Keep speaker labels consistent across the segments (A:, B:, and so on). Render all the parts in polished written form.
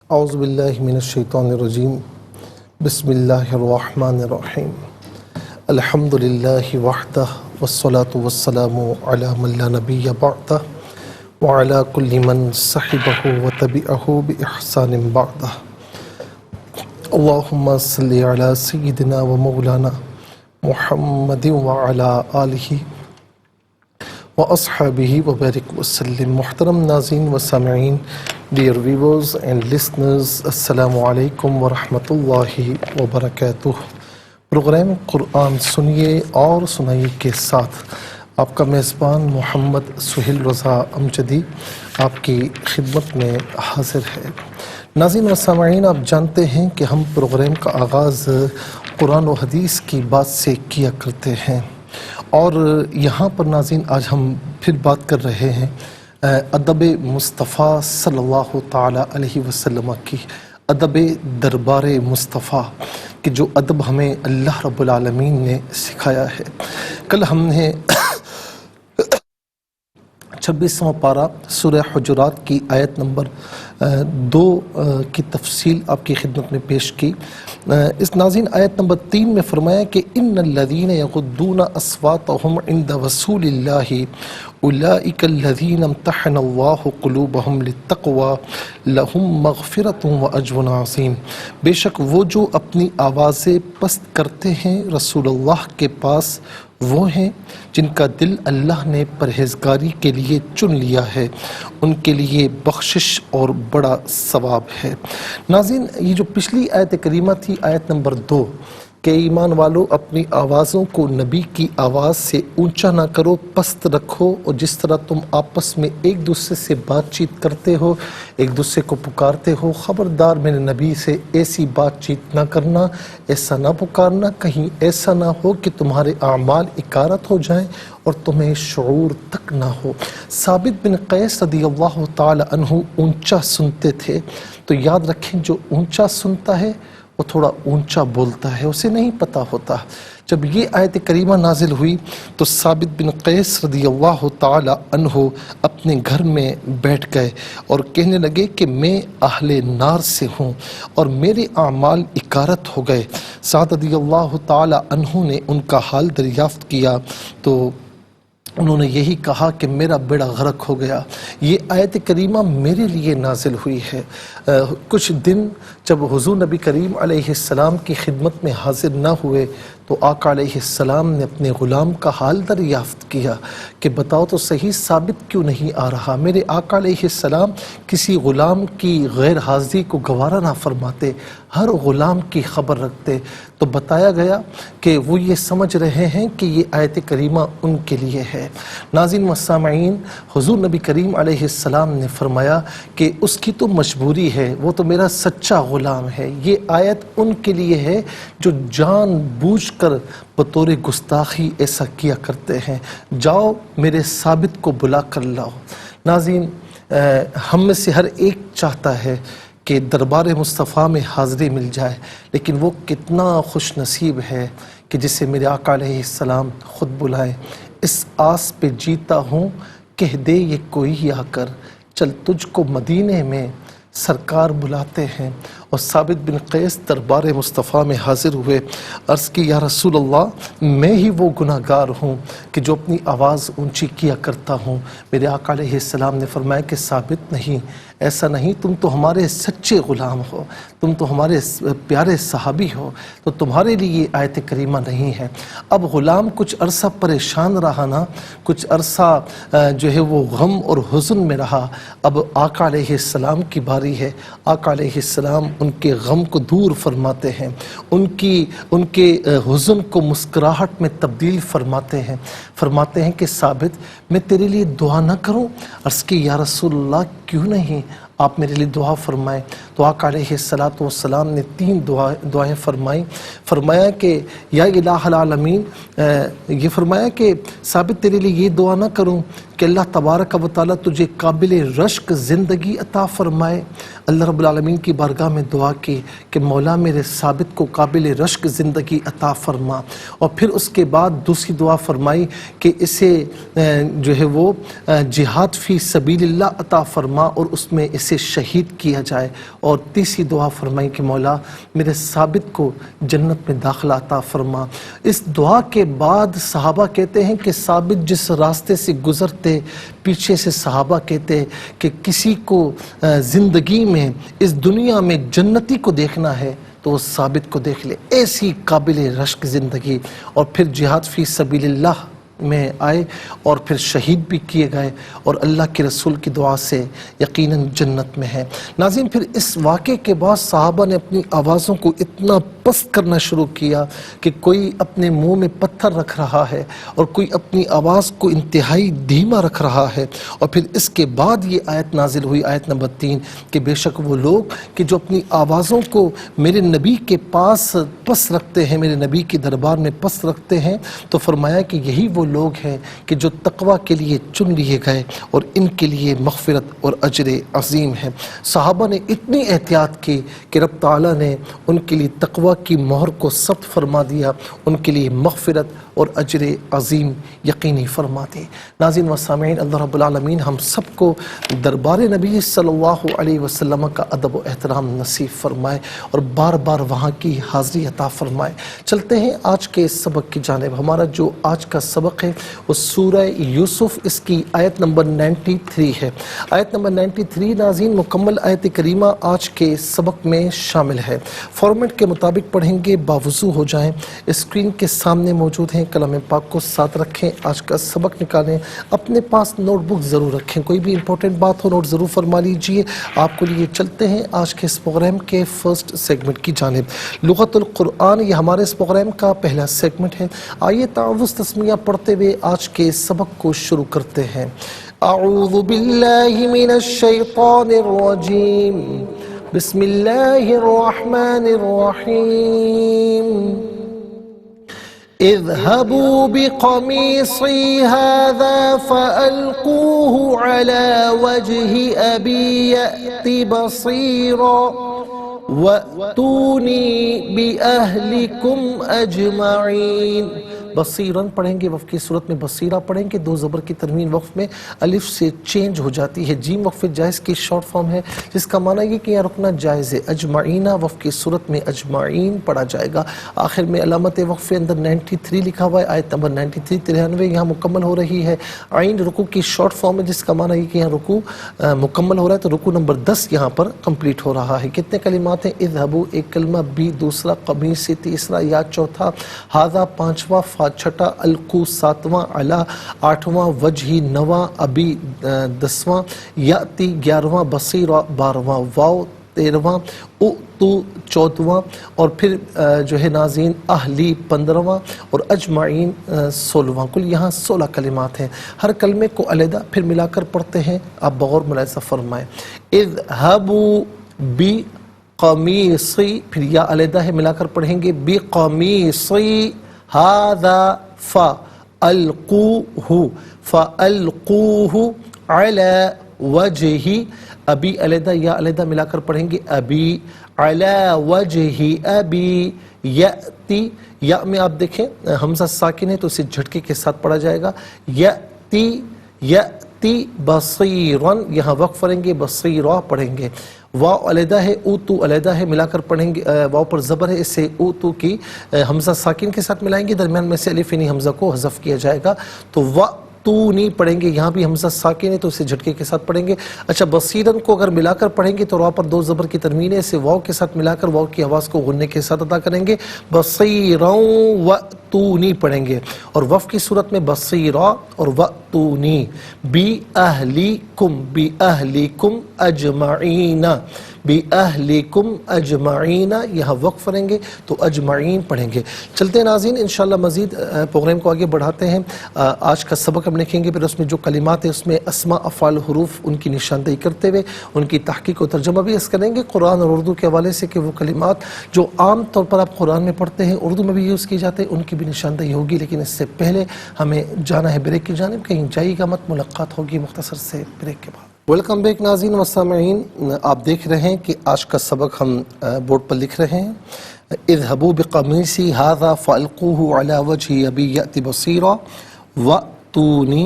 A: اعوذ باللہ من الشیطان الرجیم بسم اللہ الرحمن الرحیم الحمد للہ وحدہ والصلاة والسلام علی من لا نبی بعدہ وعلی کل من صحبہ وتبعہ بإحسان بعدہ اللہم صلی علی سیدنا و مولانا محمد وعلی آلہ وَأَصْحَابِهِ وَبَارِكْ وَسَلِّمْ۔ محترم ناظرین و سامعین، ڈیئر ویورز اینڈ لسنرز، السلام علیکم ورحمۃ اللہ وبرکاتہ۔ پروگرام قرآن سنیے اور سنائیے کے ساتھ آپ کا میزبان محمد سہیل رضا امجدی آپ کی خدمت میں حاضر ہے۔ ناظرین و سامعین، آپ جانتے ہیں کہ ہم پروگرام کا آغاز قرآن و حدیث کی بات سے کیا کرتے ہیں، اور یہاں پر ناظرین آج ہم پھر بات کر رہے ہیں ادب مصطفیٰ صلی اللہ تعالی علیہ وسلم کی، ادب دربار مصطفیٰ کہ جو ادب ہمیں اللہ رب العالمین نے سکھایا ہے۔ کل ہم نے 26واں پارہ سورہ حجرات کی آیت نمبر 2 کی تفصیل آپ کی خدمت میں پیش کی۔ اس ناظرین آیت نمبر 3 میں فرمایا کہ ان الذین یغضون اصواتهم عند رسول اللہ اولئک الذین امتحن اللہ قلوبهم للتقوی لہم مغفرۃ واجر عظیم۔ بے شک وہ جو اپنی آوازیں پست کرتے ہیں رسول اللہ کے پاس، وہ ہیں جن کا دل اللہ نے پرہیزگاری کے لیے چن لیا ہے، ان کے لیے بخشش اور بڑا ثواب ہے۔ ناظرین، یہ جو پچھلی آیت کریمہ تھی، آیت نمبر 2، کہ ایمان والو اپنی آوازوں کو نبی کی آواز سے اونچا نہ کرو، پست رکھو، اور جس طرح تم آپس میں ایک دوسرے سے بات چیت کرتے ہو، ایک دوسرے کو پکارتے ہو، خبردار میرے نبی سے ایسی بات چیت نہ کرنا، ایسا نہ پکارنا، کہیں ایسا نہ ہو کہ تمہارے اعمال اکارت ہو جائیں اور تمہیں شعور تک نہ ہو۔ ثابت بن قیس رضی اللہ تعالی عنہ اونچا سنتے تھے، تو یاد رکھیں جو اونچا سنتا ہے وہ تھوڑا اونچا بولتا ہے، اسے نہیں پتہ ہوتا۔ جب یہ آیت کریمہ نازل ہوئی تو ثابت بن قیس رضی اللہ تعالی عنہ اپنے گھر میں بیٹھ گئے اور کہنے لگے کہ میں اہل نار سے ہوں اور میرے اعمال اکارت ہو گئے۔ سعد رضی اللہ تعالی عنہ نے ان کا حال دریافت کیا تو انہوں نے یہی کہا کہ میرا بیڑا غرق ہو گیا۔ یہ آیت کریمہ میرے لیے نازل ہوئی ہے۔ کچھ دن جب حضور نبی کریم علیہ السلام کی خدمت میں حاضر نہ ہوئے تو آقا علیہ السلام نے اپنے غلام کا حال دریافت کیا کہ بتاؤ تو صحیح ثابت کیوں نہیں آ رہا۔ میرے آقا علیہ السلام کسی غلام کی غیر حاضری کو گوارا نہ فرماتے، ہر غلام کی خبر رکھتے۔ تو بتایا گیا کہ وہ یہ سمجھ رہے ہیں کہ یہ آیت کریمہ ان کے لیے ہے۔ ناظرین و سامعین، حضور نبی کریم علیہ السلام نے فرمایا کہ اس کی تو مجبوری ہے، وہ تو میرا سچا غلام ہے۔ یہ آیت ان کے لیے ہے جو جان بوجھ کر بطور گستاخی ایسا کیا کرتے ہیں۔ جاؤ میرے ثابت کو بلا کر لاؤ۔ ناظرین، ہم میں سے ہر ایک چاہتا ہے کہ دربار مصطفیٰ میں حاضری مل جائے، لیکن وہ کتنا خوش نصیب ہے کہ جسے میرے آقا علیہ السلام خود بلائیں۔ اس آس پہ جیتا ہوں، کہہ دے یہ کوئی آ کر، چل تجھ کو مدینے میں سرکار بلاتے ہیں۔ اور ثابت بن قیس دربار مصطفیٰ میں حاضر ہوئے، عرض کی یا رسول اللہ، میں ہی وہ گناہ گار ہوں کہ جو اپنی آواز اونچی کیا کرتا ہوں۔ میرے آقا علیہ السلام نے فرمایا کہ ثابت نہیں، ایسا نہیں، تم تو ہمارے سچے غلام ہو، تم تو ہمارے پیارے صحابی ہو، تو تمہارے لیے آیت کریمہ نہیں ہے۔ اب غلام کچھ عرصہ پریشان رہا نا، کچھ عرصہ جو ہے وہ غم اور حزن میں رہا۔ اب آقا علیہ السلام کی باری ہے۔ آقا علیہ السلام ان کے غم کو دور فرماتے ہیں، ان کے حزن کو مسکراہٹ میں تبدیل فرماتے ہیں کہ ثابت میں تیرے لیے دعا نہ کروں؟ عرض کی یا رسول اللہ کیوں نہیں، آپ میرے لیے دعا فرمائیں۔ تو آقا علیہ السلام نے 3 دعائیں فرمایا کہ یا الہ العالمین، یہ فرمایا کہ ثابت تیرے لیے یہ دعا نہ کروں کہ اللہ تبارک و تعالیٰ تجھے قابل رشک زندگی عطا فرمائے۔ اللہ رب العالمین کی بارگاہ میں دعا کی کہ مولا میرے ثابت کو قابل رشک زندگی عطا فرما، اور پھر اس کے بعد دوسری دعا فرمائی کہ اسے جو ہے وہ جہاد فی سبیل اللہ عطا فرما اور اس میں اسے شہید کیا جائے، اور تیسری دعا فرمائی کہ مولا میرے ثابت کو جنت میں داخلہ عطا فرما۔ اس دعا کے بعد صحابہ کہتے ہیں کہ ثابت جس راستے سے گزرتے، پیچھے سے صحابہ کہتے کہ کسی کو زندگی میں اس دنیا میں جنتی کو دیکھنا ہے تو وہ ثابت کو دیکھ لے، ایسی قابل رشک زندگی۔ اور پھر جہاد فی سبیل اللہ میں آئے اور پھر شہید بھی کیے گئے، اور اللہ کے رسول کی دعا سے یقیناً جنت میں ہے۔ ناظرین، پھر اس واقعے کے بعد صحابہ نے اپنی آوازوں کو اتنا پست کرنا شروع کیا کہ کوئی اپنے منہ میں پتھر رکھ رہا ہے اور کوئی اپنی آواز کو انتہائی دھیما رکھ رہا ہے۔ اور پھر اس کے بعد یہ آیت نازل ہوئی، آیت نمبر 3، کہ بے شک وہ لوگ کہ جو اپنی آوازوں کو میرے نبی کے پاس پست رکھتے ہیں، میرے نبی کے دربار میں پست رکھتے ہیں، تو فرمایا کہ یہی وہ لوگ ہیں کہ جو تقوی کے لیے چن لیے گئے اور ان کے لیے مغفرت اور اجر عظیم ہے۔ صحابہ نے اتنی احتیاط کی کہ رب تعالیٰ نے ان کے لیے تقوی کی مہر کو ثبت فرما دیا، ان کے لیے مغفرت اور اجر عظیم یقینی فرما دی۔ ناظرین و سامعین، اللہ رب العالمین ہم سب کو دربار نبی صلی اللہ علیہ وسلم کا ادب و احترام نصیب فرمائے اور بار بار وہاں کی حاضری عطا فرمائے۔ چلتے ہیں آج کے سبق کی جانب۔ ہمارا جو آج کا سبق ہے وہ سورہ یوسف، اس کی آیت نمبر 93 ہے۔ آیت نمبر 93 ناظرین مکمل آیت کریمہ آج کے سبق میں شامل ہے۔ فارمیٹ کے مطابق پڑھیں گے، باوضو ہو جائیں۔ اسکرین کے سامنے موجود ہیں، کلام پاک کو ساتھ رکھیں، آج کا سبق نکالیں، اپنے پاس نوٹ بک ضرور رکھیں، کوئی بھی امپورٹنٹ بات ہو نوٹ ضرور فرما لیجئے۔ آپ کو لیے چلتے ہیں آج کے اس پروگرام کے فرسٹ سیگمنٹ کی جانب۔ لغت القرآن یہ ہمارے اس پروگرام کا پہلا سیگمنٹ ہے۔ آئیے تعوذ تسمیہ پڑھتے ہوئے آج کے سبق کو شروع کرتے ہیں۔ اعوذ باللہ من الشیطان الرجیم، بسم اللہ الرحمن الرحیم۔ اذهبوا بقميصي هذا فألقوه على وجه أبي يأت بصيرا وَأْتُونِي بِأَهْلِكُمْ أَجْمَعِينَ۔ بصیرن پڑھیں گے، وقف کی صورت میں بصیرہ پڑھیں گے، دو زبر کی تنوین وقف میں الف سے چینج ہو جاتی ہے۔ جیم وقف جائز کی شارٹ فارم ہے، جس کا معنی یہ کہ یہاں رکنا جائز ہے۔ اجمعینہ وقف کی صورت میں اجمعین پڑھا جائے گا۔ آخر میں علامت وقف اندر 93 لکھا ہوا ہے، آیت نمبر 93 93 یہاں مکمل ہو رہی ہے۔ عین رکوع کی شارٹ فارم ہے، جس کا معنی یہ کہ یہاں رکوع مکمل ہو رہا ہے، تو رکوع نمبر 10 یہاں پر کمپلیٹ ہو رہا ہے۔ کتنے کلمات ہیں؟ اذهبوا ایک کلمہ، بی دوسرا، قمیص تیسرا، یا چوتھا، ھذا پانچواں، فا چھٹا، القو ساتواں، علا آٹھواں، وجہی نواں، ابی 10واں، یاتی 11واں، بصیرہ 12واں، واو 13واں، اُتو 14واں، اور پھر جو ہے ناظرین اہلی 15واں، اور اجمعین 16واں۔ کل یہاں 16 کلمات ہیں۔ ہر کلمے کو علیحدہ پھر ملا کر پڑھتے ہیں، آپ بغور ملاحظہ فرمائیں۔ اذهبوا بی قمیصی، پھر یا علیحدہ ہے، ملا کر پڑھیں گے، بی قمیصی ھذا فَأَلْقُوهُ فَأَلْقُوهُ عَلَى وَجْهِ ابی علیحدہ، یا علیحدہ ملا کر پڑھیں گے، ابی عَلَى وَجْهِ ابی یأتی، یا میں آپ دیکھیں حمزہ ساکن ہے تو اسے جھٹکے کے ساتھ پڑھا جائے گا، یأتی یأتی بصیراً، یہاں وقف پڑھیں گے، بصیرا پڑھیں گے۔ واو علیحدہ ہے، اوتو علیحدہ ہے، ملا کر پڑھیں گے، واو پر زبر ہے، اسے اوتو کی حمزہ ساکن کے ساتھ ملائیں گے، درمیان میں سے الف یعنی حمزہ کو حذف کیا جائے گا، تو وَأْتُونِی پڑھیں گے، یہاں بھی حمزہ ساکن ہے تو اسے جھٹکے کے ساتھ پڑھیں گے۔ اچھا، بصیرن کو اگر ملا کر پڑھیں گے تو را پر دو زبر کی تنوین ہے، اسے واو کے ساتھ ملا کر واو کی آواز کو غننے کے ساتھ ادا کریں گے، بصیراً وَأْتُونِی پڑھیں گے، اور وقف کی صورت میں بصیرا اور وَأْتُونِی بِأَهْلِكُمْ بِأَهْلِكُمْ اجمعین، بِأَهْلِكُمْ اجمعین، یہاں وقف کریں گے تو اجمعین پڑھیں گے۔ چلتے ہیں ناظرین، انشاءاللہ مزید پروگرام کو آگے بڑھاتے ہیں۔ آج کا سبق ہم لکھیں گے، پھر اس میں جو کلمات ہیں اس میں اسماء، افعال، حروف ان کی نشاندہی کرتے ہوئے ان کی تحقیق و ترجمہ بھی اس کریں گے قرآن اور اردو کے حوالے سے، کہ وہ کلمات جو عام طور پر آپ قرآن میں پڑھتے ہیں اردو میں بھی یوز کی جاتے ہیں، ان کی بھی نشاندہی ہوگی، لیکن اس سے پہلے ہمیں جانا ہے بریک کی جانب. کہیں جائیے گا مت، ملاقات ہوگی مختصر سے بریک کے بعد. ویلکم بیک ناظرین و سامعین، آپ دیکھ رہے ہیں کہ آج کا سبق ہم بورڈ پر لکھ رہے ہیں. اذهبوا بقمیصی هذا فالقوه على وجه ابی یأتی بصیرا واتونی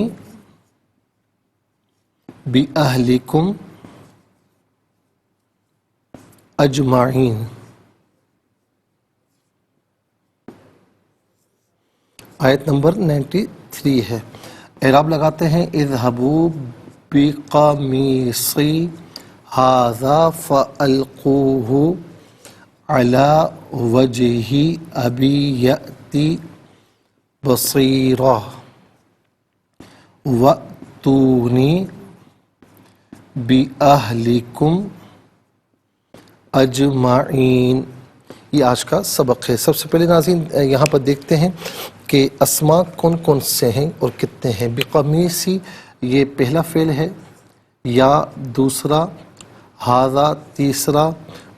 A: باہلکم اجمعین. آیت نمبر 93 ہے. اعراب لگاتے ہیں. اذهبوا بقمیصی ھذا فالقوه على وجه ابی یأتی بصیرا واتونی باہلکم اجمعین. یہ آج کا سبق ہے. سب سے پہلے ناظرین یہاں پر دیکھتے ہیں کہ اسما کون کون سے ہیں اور کتنے ہیں. بقمیصی یہ پہلا فعل ہے، یا دوسرا، ھذا تیسرا،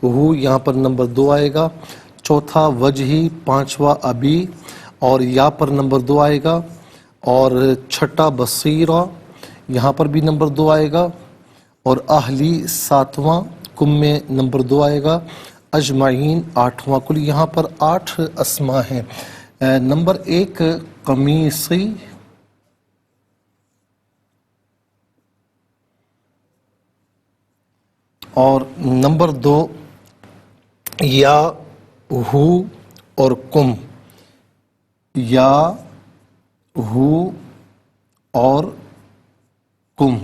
A: ہو یہاں پر نمبر 2 آئے گا، چوتھا وجہی، پانچواں ابی اور یا پر نمبر 2 آئے گا، اور چھٹا بصیرہ یہاں پر بھی نمبر 2 آئے گا، اور اہلی ساتواں، کم میں نمبر 2 آئے گا، اجمعین آٹھواں. کل یہاں پر 8 اسما ہیں. نمبر 1 قمیصی، اور نمبر 2 یا ہو اور کم، یا ہو اور کم.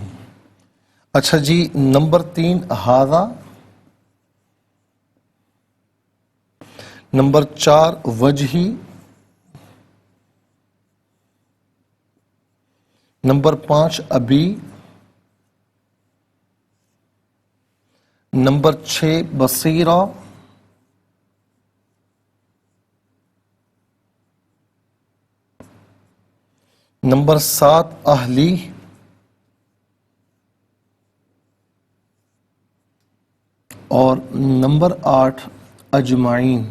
A: اچھا جی، نمبر 3 ھذا، نمبر 4 وجہی، نمبر 5 ابی، نمبر 6 بصیرہ، نمبر 7 اہلی، اور نمبر 8 اجمعین.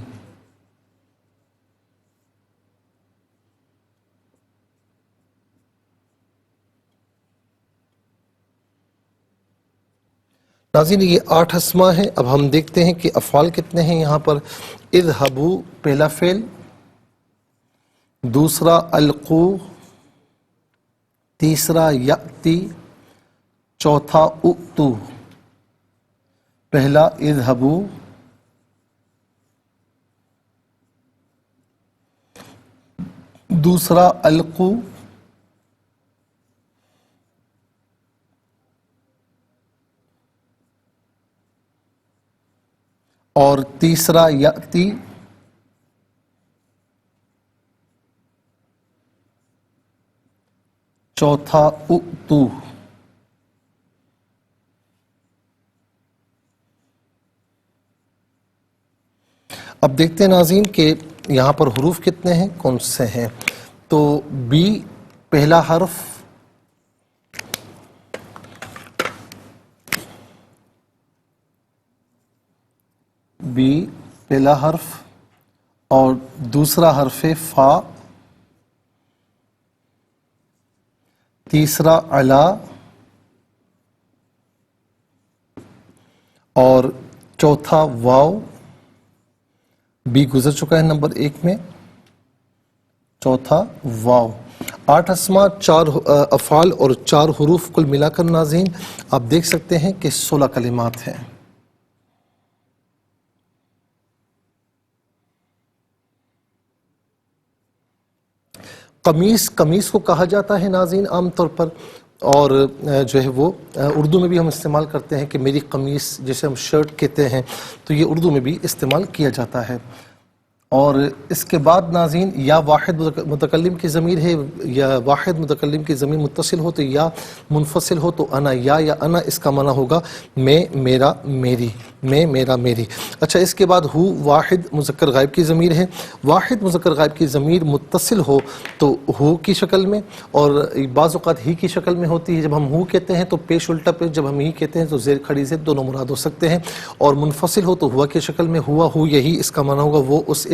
A: ناظرین یہ 8 اسما ہیں. اب ہم دیکھتے ہیں کہ افعال کتنے ہیں یہاں پر. اذهبوا پہلا فعل، دوسرا القو، تیسرا یأتی، چوتھا اتو. پہلا اذهبوا، دوسرا القو، اور تیسرا یأتی، چوتھا اتو. اب دیکھتے ہیں ناظرین کہ یہاں پر حروف کتنے ہیں، کون سے ہیں. تو بی پہلا حرف، بی پہلا حرف، اور دوسرا حرف فا، تیسرا علا، اور چوتھا واو. بی گزر چکا ہے نمبر 1 میں، چوتھا واو. 8 اسما، 4 افعال اور 4 حروف کل ملا کر ناظرین آپ دیکھ سکتے ہیں کہ 16 کلمات ہیں. قمیص کو کہا جاتا ہے ناظرین عام طور پر، اور جو ہے وہ اردو میں بھی ہم استعمال کرتے ہیں کہ میری قمیص، جیسے ہم شرٹ کہتے ہیں، تو یہ اردو میں بھی استعمال کیا جاتا ہے. اور اس کے بعد ناظرین یا واحد متکلم کی ضمیر ہے، یا واحد متکلم کی ضمیر متصل ہو تو یا، منفصل ہو تو انا. یا انا اس کا معنی ہوگا میں، میرا، میری، میں، میرا، میری. اچھا اس کے بعد ہو واحد مذکر غائب کی ضمیر ہے. واحد مذکر غائب کی ضمیر متصل ہو تو ہو کی شکل میں، اور بعض اوقات ہی کی شکل میں ہوتی ہے. جب ہم ہو کہتے ہیں تو پیش الٹا پیش، جب ہم ہی کہتے ہیں تو زیر کھڑی زیر، دونوں مراد ہو سکتے ہیں. اور منفصل ہو تو ہوا کی شکل میں، ہوا، ہو، یہی اس کا معنی ہوگا وہ، اس،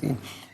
A: 3।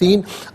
A: 3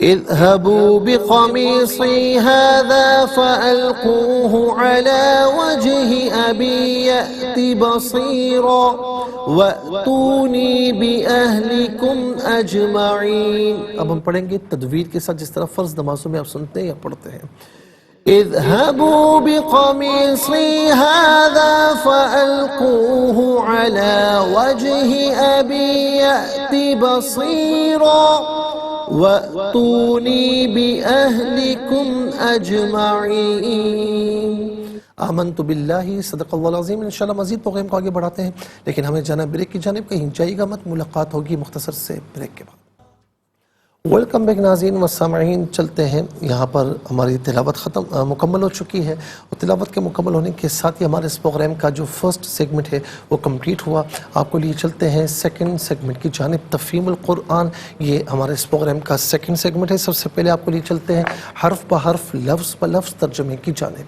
A: اذهبوا بقميصي هذا فألقوه على وجه أبي يأت بصيرا وَأْتُونِي بِأَهْلِكُمْ أَجْمَعِينَ. اب ہم پڑھیں گے تدویر کے ساتھ، جس طرح فرض نمازوں میں آپ سنتے ہیں یا پڑھتے ہیں. اذهبوا بقميصي هذا فألقوه على وجه أبي يأت بصيرا وَأْتُونِي بِأَهْلِكُمْ أَجْمَعِينَ. آمنت باللہ، صدق اللہ العظیم. انشاءاللہ مزید پروگرام کو آگے بڑھاتے ہیں، لیکن ہمیں جانا بریک کی جانب. کہیں جائیے گا مت، ملاقات ہوگی مختصر سے بریک کے بعد. ویلکم بیک ناظرین و سامعین. چلتے ہیں، یہاں پر ہماری تلاوت مکمل ہو چکی ہے، اور تلاوت کے مکمل ہونے کے ساتھ ہی ہمارے اس پروگرام کا جو فرسٹ سیگمنٹ ہے وہ کمپلیٹ ہوا. آپ کو لیے چلتے ہیں سیکنڈ سیگمنٹ کی جانب، تفہیم القرآن. یہ ہمارے اس پروگرام کا سیکنڈ سیگمنٹ ہے. سب سے پہلے آپ کو لیے چلتے ہیں حرف بہ حرف، لفظ بہ لفظ ترجمے کی جانب.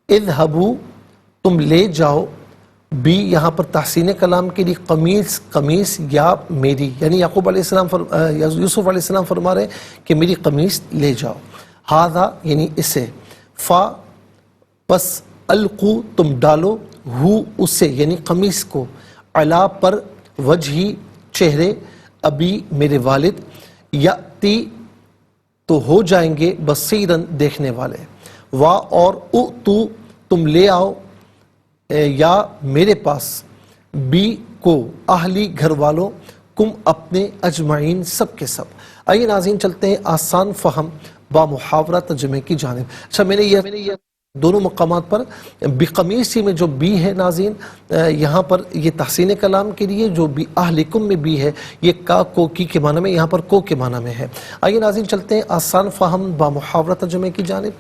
A: اذهبوا، تم لے جاؤ. بی یہاں پر تحسین کلام کے لیے قمیص یا میری، یعنی یعقوب علیہ السلام یوسف علیہ السلام فرما رہے ہیں کہ میری قمیص لے جاؤ. ہاذا یعنی اسے. فا پس، القو تم ڈالو، ہو اسے یعنی قمیص کو، علا پر، وجہی چہرے، ابی میرے والد، یاتی تو ہو جائیں گے، بصیرن دیکھنے والے. وا اور تو تم لے آؤ یا میرے پاس، بی کو اہلی گھر والوں، کم اپنے، اجمعین سب کے سب. آئیے ناظرین چلتے ہیں آسان فہم با محاورہ ترجمے کی جانب. اچھا، میں نے یہ دونوں مقامات پر بقمیصی میں جو بی ہے ناظرین، یہاں پر یہ تحسین کلام کے لیے جو بی اہلکم میں بی ہے، یہ کا کو کی کے معنی میں، یہاں پر کو کے معنی میں ہے. آئیے ناظرین چلتے ہیں آسان فہم با محاورہ ترجمے کی جانب.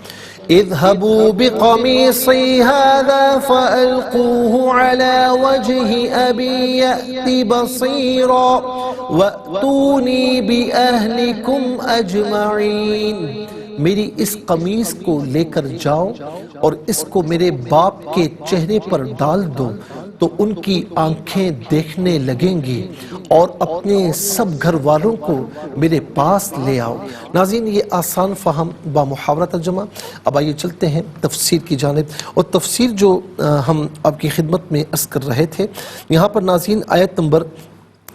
A: اذهبوا بقميصي هذا فألقوه على وجه أبي يأت بصيرا وأتوني بأهلكم أجمعين. میری اس قمیص کو لے کر جاؤ اور اس کو میرے باپ کے چہرے پر ڈال دو تو ان کی آنکھیں دیکھنے لگیں گی، اور اپنے سب گھر والوں کو میرے پاس لے آؤ. ناظرین، یہ آسان فہم با محاورہ ترجمہ. اب آئیے چلتے ہیں تفسیر کی جانب. اور تفسیر جو ہم آپ کی خدمت میں عرض کر رہے تھے، یہاں پر ناظرین آیت نمبر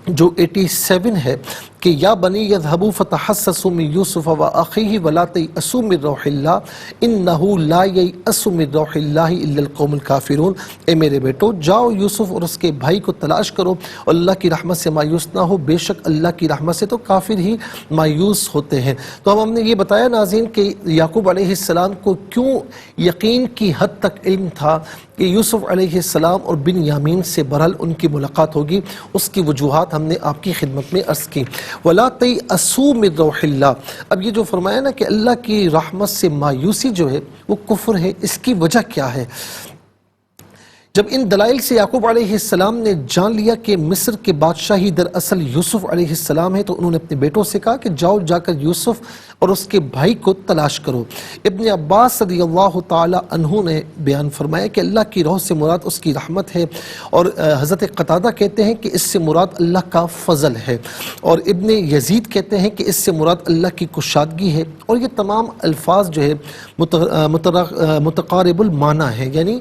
A: جو 87 ہے کہ یا بنی یذهبوا فتحسسوا من یوسف واخیہ ولا تیأسوا من روح اللہ انہ لا ییأس من روح اللہ الا القوم الکافرون. اے میرے بیٹو، جاؤ یوسف اور اس کے بھائی کو تلاش کرو اور اللہ کی رحمت سے مایوس نہ ہو، بے شک اللہ کی رحمت سے تو کافر ہی مایوس ہوتے ہیں. تو ہم نے یہ بتایا ناظرین کہ یعقوب علیہ السلام کو کیوں یقین کی حد تک علم تھا کہ یوسف علیہ السلام اور بن یامین سے بہرحال ان کی ملاقات ہوگی. اس کی وجوہات ہم نے آپ کی خدمت میں عرض کی. وَلَا تَيْأَسُوا مِن رَوْحِ اللَّهِ. اب یہ جو فرمایا نا کہ اللہ کی رحمت سے مایوسی جو ہے وہ کفر ہے، اس کی وجہ کیا ہے؟ جب ان دلائل سے یعقوب علیہ السلام نے جان لیا کہ مصر کے بادشاہی دراصل یوسف علیہ السلام ہے، تو انہوں نے اپنے بیٹوں سے کہا کہ جاؤ جا کر یوسف اور اس کے بھائی کو تلاش کرو. ابن عباس رضی اللہ تعالی عنہ نے بیان فرمایا کہ اللہ کی روح سے مراد اس کی رحمت ہے، اور حضرت قتادہ کہتے ہیں کہ اس سے مراد اللہ کا فضل ہے، اور ابن یزید کہتے ہیں کہ اس سے مراد اللہ کی کشادگی ہے. اور یہ تمام الفاظ جو ہے متقارب المعنی ہے، یعنی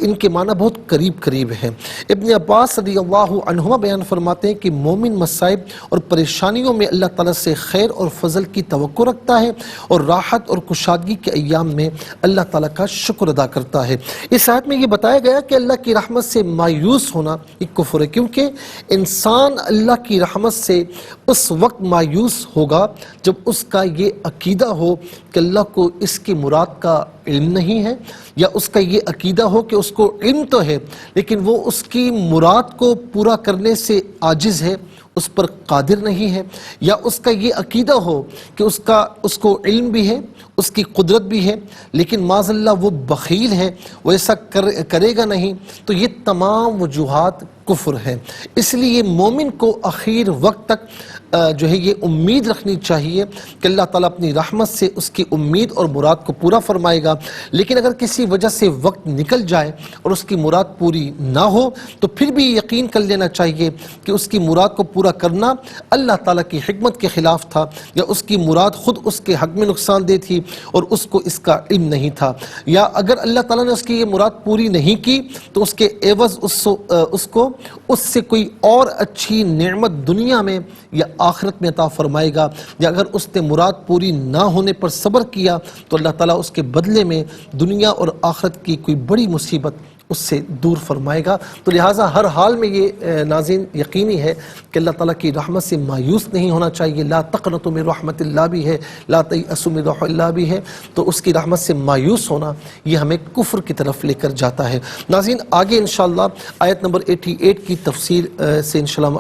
A: ان کے معنی بہت قریب ہیں. ابن عباس رضی اللہ عنہما بیان فرماتے ہیں کہ مومن مصائب اور پریشانیوں میں اللہ تعالیٰ سے خیر اور فضل کی توقع رکھتا ہے، اور راحت اور کشادگی کے ایام میں اللہ تعالیٰ کا شکر ادا کرتا ہے. اس آیت میں یہ بتایا گیا کہ اللہ کی رحمت سے مایوس ہونا ایک کفر ہے، کیونکہ انسان اللہ کی رحمت سے اس وقت مایوس ہوگا جب اس کا یہ عقیدہ ہو کہ اللہ کو اس کی مراد کا علم نہیں ہے، یا اس کا یہ عقیدہ ہو کہ اس کو علم تو ہے لیکن وہ اس کی مراد کو پورا کرنے سے عاجز ہے، اس پر قادر نہیں ہے. یا اس کا یہ عقیدہ ہو کہ اس کو علم بھی ہے، اس کی قدرت بھی ہے، لیکن معاذ اللہ وہ بخیل ہے، وہ ایسا کرے گا نہیں. تو یہ تمام وجوہات کفر ہے۔ اس لیے مومن کو اخیر وقت تک جو ہے یہ امید رکھنی چاہیے کہ اللہ تعالیٰ اپنی رحمت سے اس کی امید اور مراد کو پورا فرمائے گا، لیکن اگر کسی وجہ سے وقت نکل جائے اور اس کی مراد پوری نہ ہو تو پھر بھی یقین کر لینا چاہیے کہ اس کی مراد کو پورا کرنا اللہ تعالیٰ کی حکمت کے خلاف تھا، یا اس کی مراد خود اس کے حق میں نقصان دہ تھی اور اس کو اس کا علم نہیں تھا، یا اگر اللہ تعالیٰ نے اس کی یہ مراد پوری نہیں کی تو اس کے عوض اس کو اس سے کوئی اور اچھی نعمت دنیا میں یا آخرت میں عطا فرمائے گا، یا اگر اس نے مراد پوری نہ ہونے پر صبر کیا تو اللہ تعالیٰ اس کے بدلے میں دنیا اور آخرت کی کوئی بڑی مصیبت اس سے دور فرمائے گا۔ تو لہٰذا ہر حال میں یہ ناظرین یقینی ہے کہ اللہ تعالیٰ کی رحمت سے مایوس نہیں ہونا چاہیے۔ لا تقنطوا من رحمت اللہ بھی ہے، لا تیأسوا من روح اللہ بھی ہے، تو اس کی رحمت سے مایوس ہونا یہ ہمیں کفر کی طرف لے کر جاتا ہے۔ ناظرین آگے انشاءاللہ آیت نمبر 88 کی تفسیر سے انشاءاللہ ہم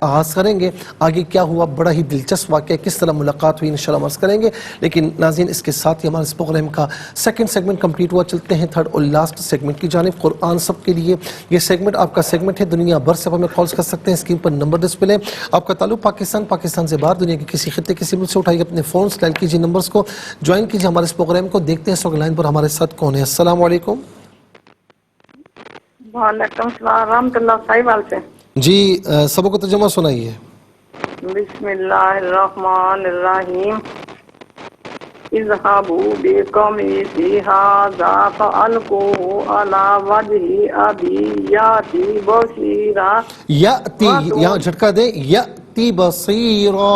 A: آغاز کریں گے۔ آگے کیا ہوا، بڑا ہی دلچسپ واقعہ، کس طرح ملاقات ہوئی انشاءاللہ ہم عرض کریں گے، لیکن ناظرین اس کے ساتھ ہی ہمارے اس پروگرام کا سیکنڈ سیگمنٹ کمپلیٹ ہوا۔ چلتے ہیں تھرڈ اور لاسٹ سیگمنٹ کی جانب، قرآن سب کے لیے۔ یہ سیگمنٹ آپ کا سیگمنٹ ہے، دنیا بھر سے آپ ہمیں کالز کر سکتے ہیں، اسکرین پر نمبر ڈسپلے۔ آپ کا تعلق پاکستان سے باہر، دنیا کے کسی خطے کسی ملک سے اٹھائیے اپنے فونز، ڈائل کیجیے نمبرز کو، جوائن کیجیے ہمارے اس پروگرام کو۔ دیکھتے ہیں اس وقت لائن پر ہمارے ساتھ کون ہے۔ السلام علیکم۔
B: وعلیکم السلام ورحمۃ اللہ، صاحب حال سے
A: جی سبق کو ترجمہ سنائیے۔
B: بسم اللہ الرحمن الرحیم۔ اذهبوا بقمیصی ھذا فألقوه علی وجہ ابی یأتی بصیرا،
A: یأتی یہاں جھٹکا دیں، یأتی بصیرا،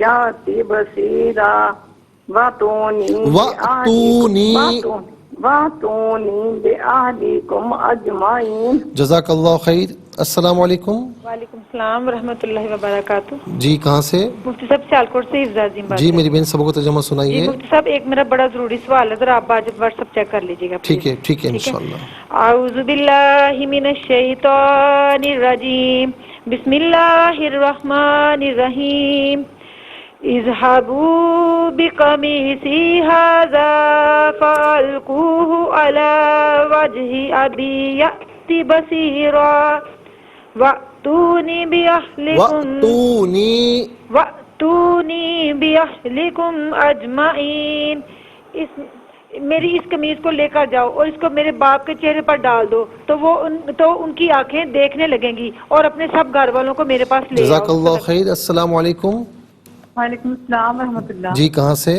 B: یأتی بصیرا واتونی بأہلکم اجمعین۔
A: جزاک اللہ خیر۔ السلام علیکم۔
C: وعلیکم السلام ورحمۃ اللہ وبرکاتہ۔
A: جی کہاں سے؟
C: مفتی صاحب سیالکوٹ سے حفظ عظیم بات
A: جی
C: ہے۔
A: میری بہن سبق کو ترجمہ
C: جی
A: سنائیے۔
C: مفتی صاحب ایک میرا بڑا ضروری سوال ہے، ذرا آپ واٹس ایپ چیک کر لیجیے گا۔
A: ٹھیک ہے ٹھیک ہے انشاءاللہ۔
C: اعوذ باللہ من الشیطان الرجیم، بسم اللہ الرحمن الرحیم۔ اذهبوا بقمیصی ھذا فألقوه علی وجہ ابی یأتی بصیرا وَأْتُونِي بِأَهْلِكُمْ أَجْمَعِينَ۔ میری اس قمیض کو لے کر جاؤ اور اس کو میرے باپ کے چہرے پر ڈال دو تو ان کی آنکھیں دیکھنے لگیں گی، اور اپنے سب گھر والوں کو میرے پاس لے آؤ۔
A: جزاک اللہ خیر۔ السلام علیکم۔
B: وعلیکم السلام ورحمۃ اللہ۔
A: جی کہاں سے؟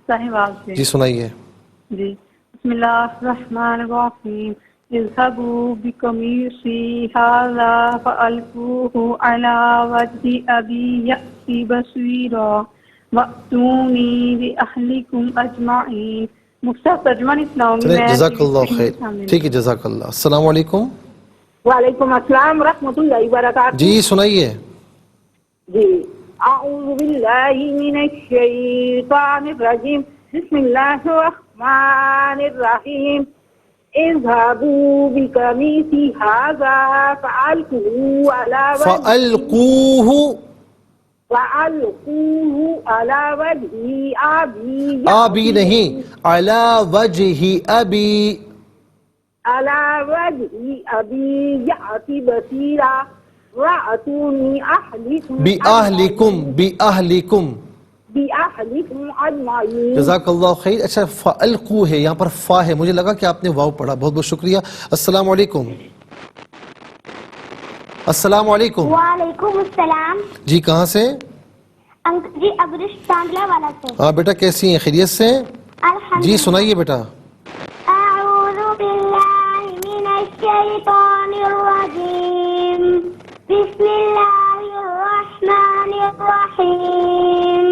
B: صاحب سے۔
A: جی سنائیے۔
B: جی بسم اللہ الرحمن الرحیم۔ اذهبوا بقمیصی ھذا فألقوه علی وجہ ابی یأتی بصیرا وأتونی بأہلکم اجمعین۔ مفتی ترجمہ نہیں سناؤں گی میں۔
A: جزاک اللہ خیر، ٹھیک ہے جزاک اللہ۔ السلام علیکم۔
D: وعلیکم السلام ورحمۃ اللہ وبرکاتہ۔
A: جی سنائیے۔
D: جی اعوذ باللہ من الشیطان الرجیم، بسم اللہ الرحمن الرحیم۔ اذهبوا بقمیصی ھذا فألقوه علی وجہ
A: ابی نہیں، علی وجہ ابی،
D: علی وجہ ابی یأتی بصیرا وأتونی
A: بأہلکم
D: اجمعین۔
A: جزاک اللہ خیر۔ اچھا فألقو ہے، یہاں پر فا ہے، مجھے لگا کہ آپ نے واو پڑھا، بہت بہت شکریہ۔ السلام علیکم۔ السلام علیکم۔
E: وعلیکم السلام۔
A: جی کہاں سے؟
E: جی ابرش چاندلا والا سے۔
A: ہاں بیٹا کیسی ہیں، خیریت سے؟ جی سنائیے بیٹا۔
E: اعوذ باللہ من الشیطان الرجیم، بسم اللہ الرحمن الرحیم۔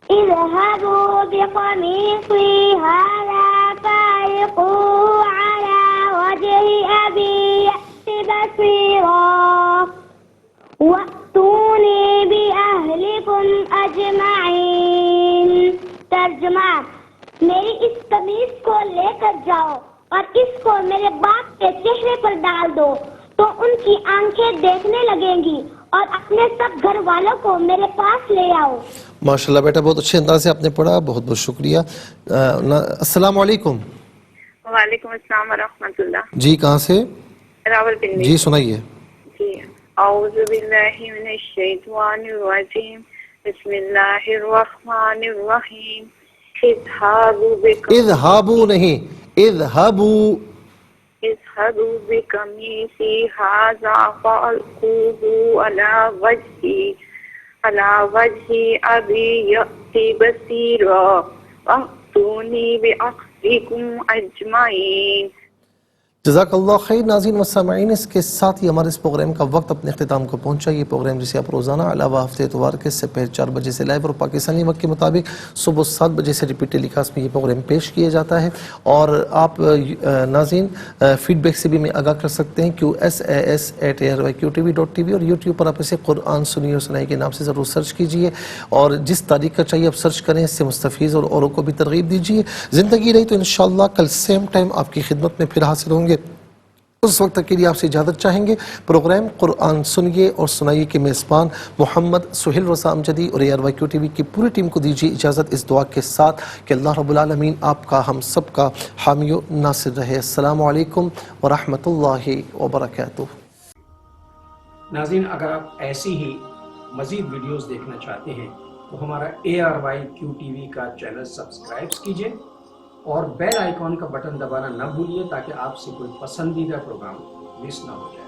E: اذهبوا بقمیصی ھذا فألقوه علی وجہ ابی یأتی بصیرا وَأْتُونِي بِأَهْلِكُمْ أَجْمَعِينَ۔ ترجمہ، میری اس قمیص کو لے کر جاؤ اور اس کو میرے باپ کے چہرے پر ڈال دو تو ان کی آنکھیں دیکھنے لگیں گی، اور اپنے سب گھر والوں کو میرے پاس لے آؤ۔
A: ماشاءاللہ بیٹا بہت اچھے انداز سے آپ نے پڑھا، بہت بہت شکریہ۔ السلام علیکم۔
B: وعلیکم السلام ورحمۃ اللہ۔
A: جی کہاں سے؟
F: راولپنڈی.
A: جی سنائیے.
F: جی اعوذ باللہ من الشیطان الرجیم بسم اللہ الرحمن الرحیم.
A: اذهبوا نہیں
F: اذهبوا بقمیصی ھذا فألقوه على وجه ابی یأتی بصیرا وأتونی بأخذکم اجمعین.
A: جزاک اللہ خیر. ناظرین و سامعین، اس کے ساتھ ہی ہمارے اس پروگرام کا وقت اپنے اختتام کو پہنچا. یہ پروگرام جسے آپ روزانہ علاوہ ہفتے اتوار کے سپہر 4 بجے سے لائیو اور پاکستانی وقت کے مطابق صبح 7 بجے سے ریپیٹ ٹیلی کاسٹ میں یہ پروگرام پیش کیا جاتا ہے. اور آپ ناظرین فیڈ بیک سے بھی میں آگاہ کر سکتے ہیں QSAS@ARYQTV.tv اور یوٹیوب پر آپ اسے قرآن سنیے اور سنائی کے نام سے ضرور سرچ کیجئے، اور جس تاریخ کا چاہیے آپ سرچ کریں، اس سے مستفیض اور اوروں کو بھی ترغیب دیجئے. زندگی رہی تو انشاءاللہ کل سیم ٹائم آپ کی خدمت میں پھر حاصل ہوں گے. اس وقت تک کے لیے آپ سے اجازت چاہیں گے. پروگرام قرآن سنیے اور سنائیے کے میزبان محمد سہیل رضا امجدی اور ARYQTV کی پوری ٹیم کو دیجیے اجازت اس دعا کے ساتھ کہ اللہ رب العالمین آپ کا ہم سب کا حامی و ناصر رہے. السلام علیکم ورحمۃ اللہ وبرکاتہ.
G: ناظرین، اگر آپ ایسی ہی مزید ویڈیوز دیکھنا چاہتے ہیں تو ہمارا ARYQTV کا چینل سبسکرائب کیجئے اور بیل آئیکن کا بٹن دبانا نہ بھولیے تاکہ آپ سے کوئی پسندیدہ پروگرام مس نہ ہو جائے.